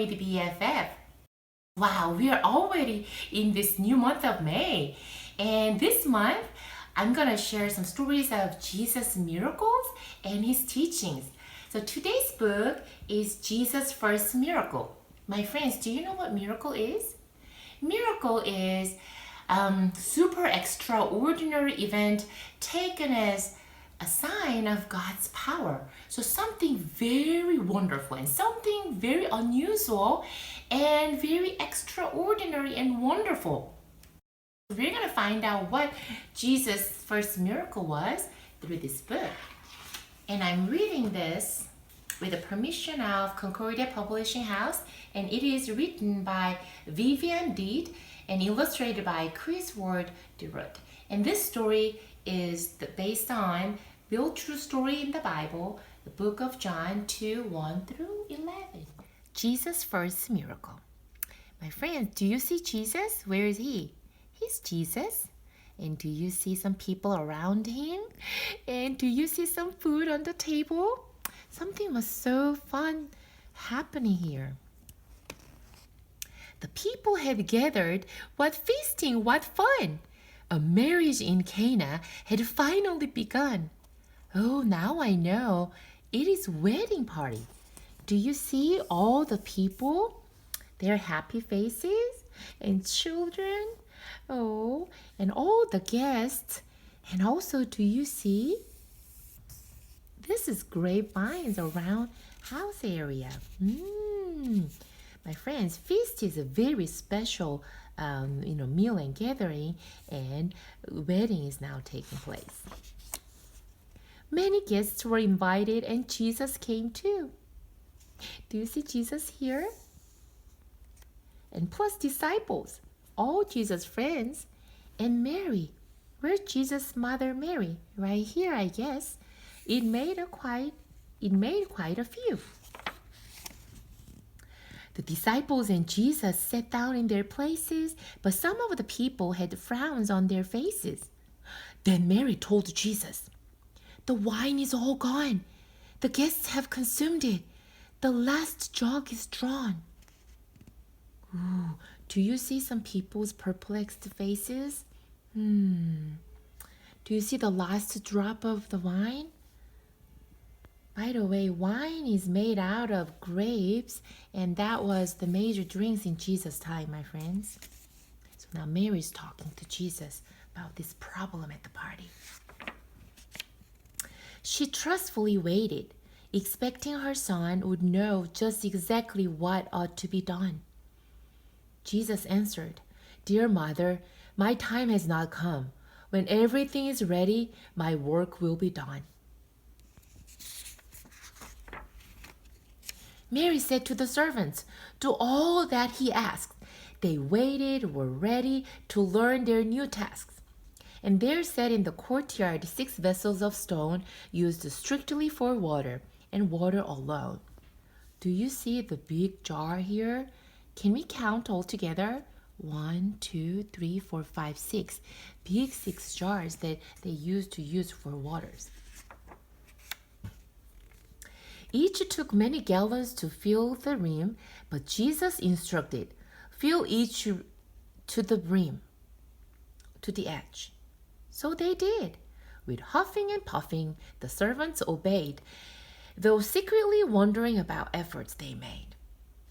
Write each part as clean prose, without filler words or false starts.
with BFF. Wow, we are already in this new month of May. And this month, I'm going to share some stories of Jesus' miracles and his teachings. So today's book is Jesus' first miracle. My friends, do you know what miracle is? Miracle is super extraordinary event taken as a sign of God's power. So something very wonderful and something very unusual and very extraordinary and wonderful. We're going to find out what Jesus' first miracle was through this book. And I'm reading this with the permission of Concordia Publishing House, and it is written by Vivian, Dede, and illustrated by Wold, Dyrud. And this story is based on real true story in the Bible, the book of John 2, 1 through 11. Jesus' first miracle. My friends, do you see Jesus? Where is he? He's Jesus. And do you see some people around him? And do you see some food on the table? Something was so fun happening here. The people had gathered. What feasting, what fun! A marriage in Cana had finally begun. Oh, now I know. It is wedding party. Do you see all the people? Their happy faces and children. Oh, and all the guests. And also, do you see? This is grapevines around house area. My friends, feast is a very special meal and gathering, and wedding is now taking place. Many guests were invited, and Jesus came too. Do you see Jesus here? And plus disciples, all Jesus' friends, and Mary. Where's Jesus' mother Mary? Right here, I guess. It made quite a few. The disciples and Jesus sat down in their places, but some of the people had frowns on their faces. Then Mary told Jesus, "The wine is all gone. The guests have consumed it. The last jug is drawn." Ooh, do you see some people's perplexed faces? Do you see the last drop of the wine? By the way, wine is made out of grapes, and that was the major drinks in Jesus' time, my friends. So now Mary's talking to Jesus about this problem at the party. She trustfully waited, expecting her son would know just exactly what ought to be done. Jesus answered, "Dear mother, my time has not come. When everything is ready, my work will be done." Mary said to the servants, "Do all that he asked." They waited, were ready to learn their new tasks. And there sat in the courtyard 6 vessels of stone used strictly for water, and water alone. Do you see the big jar here? Can we count all together? 1, 2, 3, 4, 5, 6. Big 6 jars that they used to use for waters. Each took many gallons to fill the rim, but Jesus instructed, "Fill each to the brim, to the edge." So they did. With huffing and puffing, the servants obeyed, though secretly wondering about efforts they made.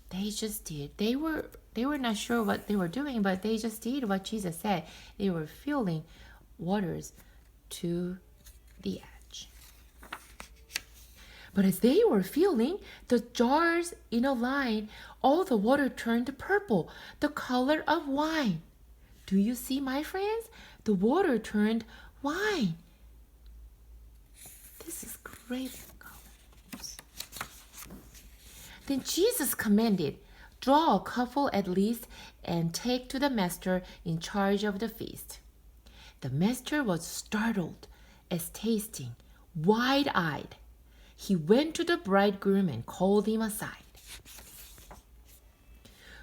They just did. They were not sure what they were doing, but they just did what Jesus said. They were filling waters to the edge. But as they were filling the jars in a line, all the water turned purple, the color of wine. Do you see, my friends? The water turned wine. This is great colors. Then Jesus commanded, "Draw a couple at least and take to the master in charge of the feast." The master was startled as tasting, wide-eyed. He went to the bridegroom and called him aside.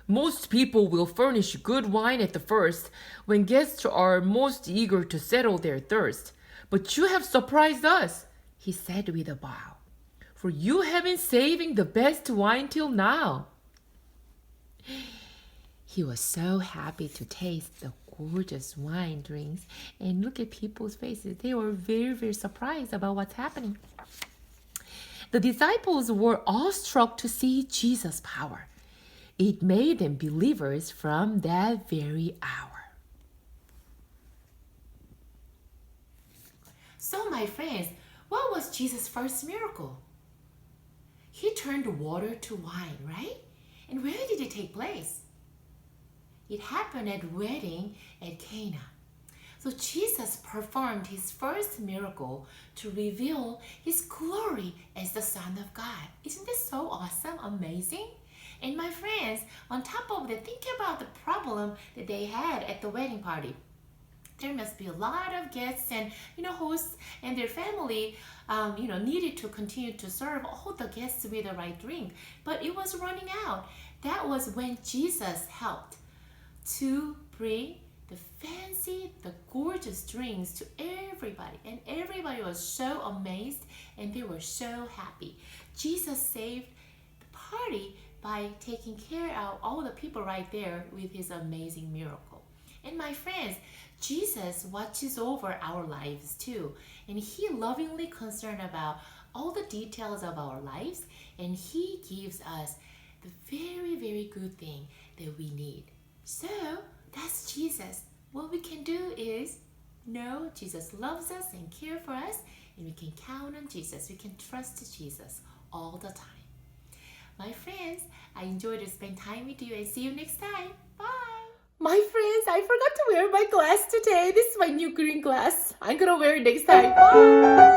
"Most people will furnish good wine at the first, when guests are most eager to settle their thirst. But you have surprised us," he said with a bow, "for you have been saving the best wine till now." He was so happy to taste the gorgeous wine drinks and look at people's faces. They were very, very surprised about what's happening. The disciples were awestruck to see Jesus' power. It made them believers from that very hour. So, my friends, what was Jesus' first miracle? He turned water to wine, right? And where did it take place? It happened at wedding at Cana. So Jesus performed his first miracle to reveal his glory as the Son of God. Isn't this so awesome, amazing? And my friends, on top of that, think about the problem that they had at the wedding party. There must be a lot of guests and hosts and their family needed to continue to serve all the guests with the right drink, but it was running out. That was when Jesus helped to bring the gorgeous drinks to everybody, and everybody was so amazed and they were so happy. Jesus saved the party by taking care of all the people right there with his amazing miracle. And my friends, Jesus watches over our lives too, and he lovingly concerned about all the details of our lives, and he gives us the very, very good thing that we need. So that's Jesus. What we can do is know Jesus loves us and cares for us, and we can count on Jesus. We can trust Jesus all the time. My friends, I enjoyed to spend time with you, and see you next time. Bye. My friends, I forgot to wear my glass today. This is my new green glass. I'm gonna wear it next time. Bye.